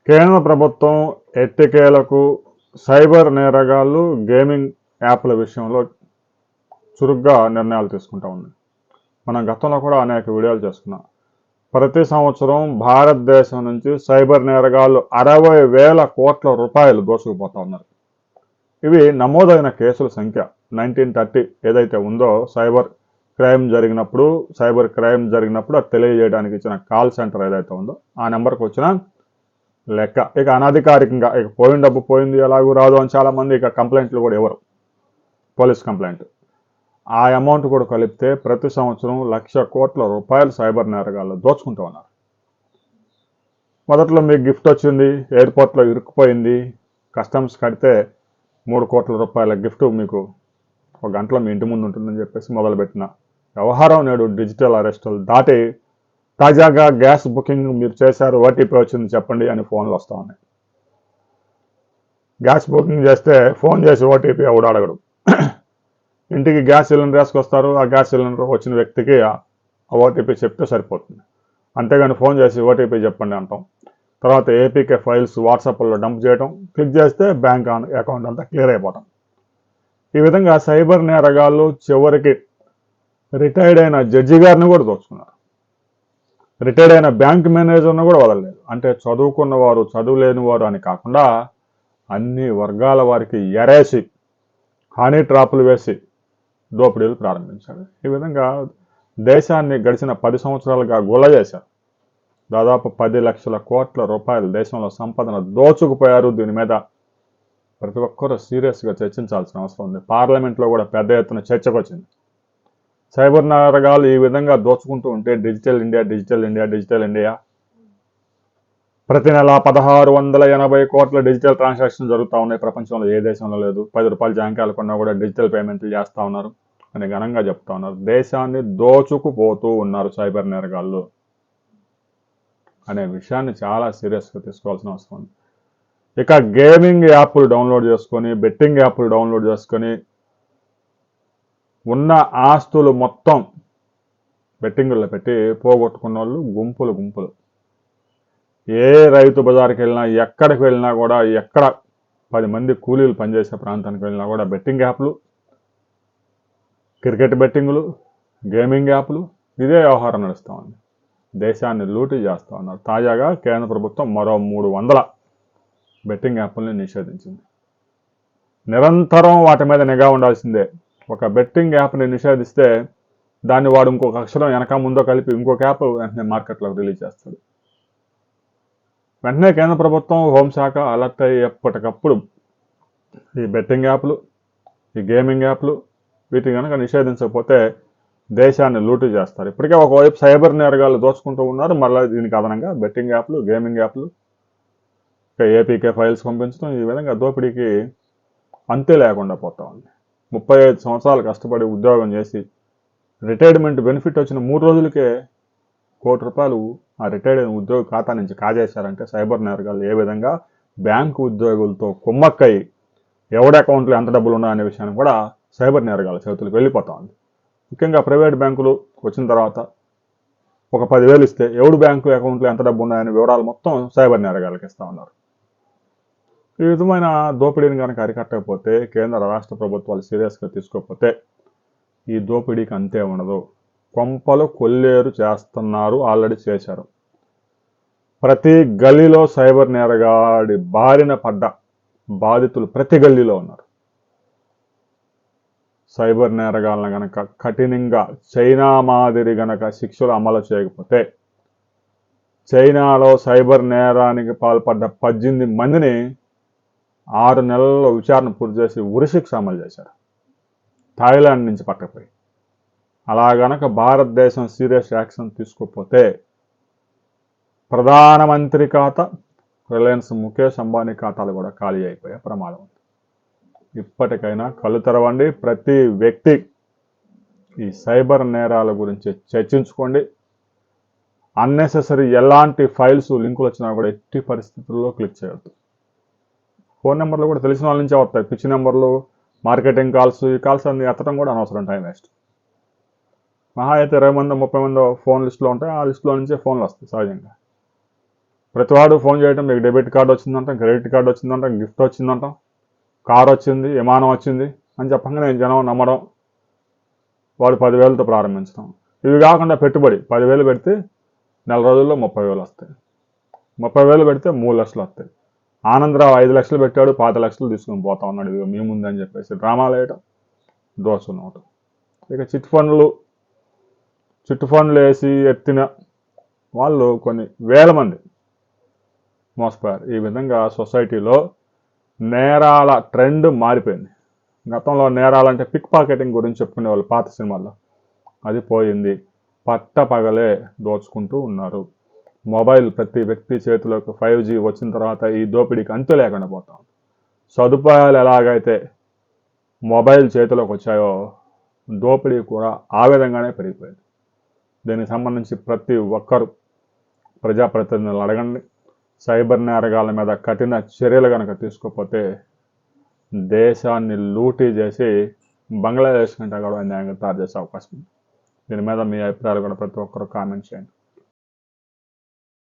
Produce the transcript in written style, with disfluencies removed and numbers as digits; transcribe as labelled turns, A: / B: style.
A: కేంద్ర ప్రభుత్వం ఎట్టకేలకు సైబర్ నేరగాళ్ళు గేమింగ్ యాప్ల విషయంలో చురుగ్గా నిర్ణయాలు తీసుకుంటా ఉంది. మనం గతంలో కూడా అనేక వీడియోలు చేసుకున్నాం. ప్రతి సంవత్సరం భారతదేశం నుంచి సైబర్ నేరగాళ్ళు 60,000 కోట్ల రూపాయలు దోచుకుపోతా ఉన్నారు. ఇవి నమోదైన కేసుల సంఖ్య 1930 ఏదైతే ఉందో సైబర్ క్రైమ్ జరిగినప్పుడు అది తెలియజేయడానికి ఇచ్చిన కాల్ సెంటర్ ఏదైతే ఉందో ఆ నెంబర్కి వచ్చిన లెక్క. ఇక అనధికారికంగా ఇక పోయిన డబ్బు పోయింది ఎలాగూ రాదు అని చాలామంది ఇక కంప్లైంట్లు కూడా ఇవ్వరు, పోలీస్ కంప్లైంట్. ఆ అమౌంట్ కూడా కలిపితే ప్రతి సంవత్సరం 1,00,000 కోట్ల రూపాయలు సైబర్ నేరగాళ్ళు దోచుకుంటూ ఉన్నారు. మొదట్లో మీకు గిఫ్ట్ వచ్చింది, ఎయిర్పోర్ట్లో ఇరుక్కుపోయింది, కస్టమ్స్ కడితే 3 కోట్ల రూపాయల గిఫ్ట్ మీకు ఒక గంటలో మీ ఇంటి ముందు ఉంటుందని చెప్పేసి మొదలుపెట్టిన వ్యవహారం నేడు డిజిటల్ అరెస్టులు దాటి తాజాగా గ్యాస్ బుకింగ్ మీరు చేశారు, ఓటీపీ వచ్చింది చెప్పండి అని ఫోన్లు వస్తూ ఉన్నాయి. గ్యాస్ బుకింగ్ చేస్తే ఫోన్ చేసి ఓటీపీ ఎవడు అడగడు. ఇంటికి గ్యాస్ సిలిండర్ వేసుకొస్తారు, ఆ గ్యాస్ సిలిండర్ వచ్చిన వ్యక్తికి ఆ ఓటీపీ చెప్తే సరిపోతుంది. అంతేగాని ఫోన్ చేసి ఓటీపీ చెప్పండి అంటాం. తర్వాత ఏపీకే ఫైల్స్ వాట్సాప్లో డంప్ చేయడం, క్లిక్ చేస్తే బ్యాంక్ అకౌంట్ అంతా క్లియర్ అయిపోవటం. ఈ విధంగా సైబర్ నేరగాళ్ళు చివరికి రిటైర్డ్ అయిన జడ్జి గారిని కూడా దోచుకున్నారు. రిటైర్డ్ అయిన బ్యాంక్ మేనేజర్ను కూడా వదలలేదు. అంటే చదువుకున్న వారు, చదువులేని వారు అని కాకుండా అన్ని వర్గాల వారికి ఎరేసి హనీ ట్రాపులు వేసి దోపిడీలు ప్రారంభించారు. ఈ విధంగా దేశాన్ని గడిచిన 10 సంవత్సరాలుగా గుల్ల చేశారు. దాదాపు 10 లక్షల కోట్ల రూపాయలు దేశంలో సంపదను దోచుకుపోయారు. దీని మీద ప్రతి ఒక్కరూ సీరియస్గా చర్చించాల్సిన అవసరం ఉంది. పార్లమెంట్లో కూడా పెద్ద ఎత్తున చర్చకు వచ్చింది. సైబర్ నేరగాళ్ళు ఈ విధంగా దోచుకుంటూ ఉంటే డిజిటల్ ఇండియా ప్రతి నెల 1,680 కోట్ల డిజిటల్ ట్రాన్సాక్షన్ జరుగుతూ ఉన్నాయి. ప్రపంచంలో ఏ దేశంలో లేదు. 10 రూపాయల జాంకాయలు కొన్నా కూడా డిజిటల్ పేమెంట్లు చేస్తూ ఉన్నారు అని ఘనంగా చెప్తా ఉన్నారు. దేశాన్ని దోచుకుపోతూ ఉన్నారు సైబర్ నేరగాళ్ళు అనే విషయాన్ని చాలా సీరియస్గా తీసుకోవాల్సిన అవసరం ఉంది. ఇక గేమింగ్ యాప్లు డౌన్లోడ్ చేసుకొని, బెట్టింగ్ యాప్లు డౌన్లోడ్ చేసుకొని ఉన్న ఆస్తులు మొత్తం బెట్టింగుల్లో పెట్టి పోగొట్టుకున్న వాళ్ళు గుంపులు. ఏ రైతు బజార్కి వెళ్ళినా, ఎక్కడికి వెళ్ళినా కూడా, ఎక్కడ 10 మంది కూలీలు పనిచేసే ప్రాంతానికి వెళ్ళినా కూడా బెట్టింగ్ యాప్లు, క్రికెట్ బెట్టింగులు, గేమింగ్ యాప్లు ఇదే వ్యవహారం నడుస్తూ ఉంది. దేశాన్ని లూటీ చేస్తూ ఉన్నారు. తాజాగా కేంద్ర ప్రభుత్వం మరో 300 బెట్టింగ్ యాప్లని నిషేధించింది. నిరంతరం వాటి మీద నిఘా ఉండాల్సిందే. ఒక బెట్టింగ్ యాప్ని నిషేధిస్తే దాన్ని వాడు ఇంకొక అక్షరం వెనక ముందో కలిపి ఇంకొక యాప్ వెంటనే మార్కెట్లోకి రిలీజ్ చేస్తాడు. వెంటనే కేంద్ర ప్రభుత్వం, హోంశాఖ అలర్ట్ అయ్యి ఎప్పటికప్పుడు ఈ బెట్టింగ్ యాప్లు, ఈ గేమింగ్ యాప్లు వీటిని కనుక నిషేధించకపోతే దేశాన్ని లూటీ చేస్తారు. ఇప్పటికే ఒకవైపు సైబర్ నేరగాళ్ళు దోచుకుంటూ ఉన్నారు. మళ్ళీ దీనికి అదనంగా బెట్టింగ్ యాప్లు, గేమింగ్ యాప్లు, ఏపీకే ఫైల్స్ పంపించడం, ఈ విధంగా దోపిడీకి అంతే లేకుండా పోతా ఉంది. 35 సంవత్సరాలు కష్టపడి ఉద్యోగం చేసి రిటైర్మెంట్ బెనిఫిట్ వచ్చిన 3 రోజులకే ₹1,00,00,000 ఆ రిటైర్డ్ అయిన ఉద్యోగ ఖాతా నుంచి కాజేశారంటే సైబర్ నేరగాళ్ళు ఏ విధంగా బ్యాంకు ఉద్యోగులతో కుమ్మక్కై ఎవడి అకౌంట్లో ఎంత డబ్బులు ఉన్నాయనే విషయాన్ని కూడా సైబర్ నేరగాళ్ళ చేతులకు వెళ్ళిపోతా ఉంది. ముఖ్యంగా ప్రైవేట్ బ్యాంకులు వచ్చిన తర్వాత ఒక 10,000 ఇస్తే ఎవడు బ్యాంకు అకౌంట్లో ఎంత డబ్బు ఉన్నాయనే వివరాలు మొత్తం సైబర్ నేరగాళ్ళకి ఇస్తూ ఉన్నారు. ఈ విధమైన దోపిడీని కనుక అరికట్టకపోతే, కేంద్ర రాష్ట్ర ప్రభుత్వాలు సీరియస్గా తీసుకోకపోతే ఈ దోపిడీకి అంతే ఉండదు. కొంపలు కొల్లేరు చేస్తున్నారు, ఆల్రెడీ చేశారు. ప్రతి గల్లీలో సైబర్ నేరగాడి బారిన పడ్డ బాధితులు ప్రతి గల్లీలో ఉన్నారు. సైబర్ నేరగాళ్ళను గనక కఠినంగా చైనా మాదిరి గనక శిక్షలు అమలు చేయకపోతే, చైనాలో సైబర్ నేరానికి పాల్పడ్డ 18 మందిని 6 నెలల్లో విచారణ పూర్తి చేసి ఉరిశిక్ష అమలు చేశారు, థాయిలాండ్ నుంచి పట్టకపోయి. అలా గనక భారతదేశం సీరియస్ యాక్షన్ తీసుకోకపోతే ప్రధానమంత్రి ఖాతా, రిలయన్స్ ముఖేష్ అంబానీ ఖాతాలు కూడా ఖాళీ అయిపోయే ప్రమాదం ఉంది. ఇప్పటికైనా కళ్ళు తెరవండి. ప్రతి వ్యక్తి ఈ సైబర్ నేరాల గురించి చర్చించుకోండి. అన్నెసెసరీ ఎలాంటి ఫైల్స్, లింకులు వచ్చినా కూడా ఎట్టి పరిస్థితుల్లో క్లిక్ చేయొద్దు. ఫోన్ నెంబర్లు కూడా తెలిసిన వాళ్ళ నుంచే వస్తాయి. పిచ్చి నెంబర్లు, మార్కెటింగ్ కాల్స్, ఈ కాల్స్ అన్ని ఎత్తడం కూడా అనవసరం, టైం వేస్ట్. మహా అయితే 20 మందో 30 మందో ఫోన్ లిస్టులో ఉంటాయి. ఆ లిస్టులో నుంచే ఫోన్లు వస్తాయి సహజంగా. ప్రతివాడు ఫోన్ చేయటం, మీకు డెబిట్ కార్డు వచ్చిందంట, క్రెడిట్ కార్డు వచ్చిందంట, గిఫ్ట్ వచ్చిందంట, కారు వచ్చింది, విమానం వచ్చింది అని చెప్పంగానే జనం నమ్మడం, వాడు 10,000తో ప్రారంభించడం. ఇవి కాకుండా పెట్టుబడి 10,000 పెడితే నెల రోజుల్లో 30,000 వస్తాయి, 30,000 పెడితే 3 లక్షలు వస్తాయి. ఆనందరావు 5 లక్షలు పెట్టాడు, 5 లక్షలు తీసుకొని పోతా ఉన్నాడు, ఇదిగో మీ ముందని చెప్పేసి డ్రామాలు వేయటం, దోచుకున్నవటం. ఇక చిట్ ఫండ్లు వేసి ఎత్తిన వాళ్ళు కొన్ని వేల మంది మోసపోయారు. ఈ విధంగా సొసైటీలో నేరాల ట్రెండ్ మారిపోయింది. గతంలో నేరాలంటే పిక్ పాకెటింగ్ గురించి చెప్పుకునేవాళ్ళు పాత సినిమాల్లో, అది పోయింది. పట్టపగలే దోచుకుంటూ ఉన్నారు. మొబైల్ ప్రతి వ్యక్తి చేతిలోకి 5G వచ్చిన తర్వాత ఈ దోపిడీకి అంతు లేకుండా పోతాం. సదుపాయాలు ఎలాగైతే మొబైల్ చేతిలోకి వచ్చాయో దోపిడీ కూడా ఆ విధంగానే పెరిగిపోయింది. దీనికి సంబంధించి ప్రతి ఒక్కరు ప్రజాప్రతినిధులు అడగండి. సైబర్ నేరగాళ్ళ మీద కఠిన చర్యలు కనుక తీసుకోకపోతే దేశాన్ని లూటీ చేసి బంగ్లాదేశ్ కంటే కూడా న్యాయంగా తయారు చేసే అవకాశం ఉంది. దీని మీద మీ అభిప్రాయాలు కూడా ప్రతి ఒక్కరు కామెంట్ చేయండి.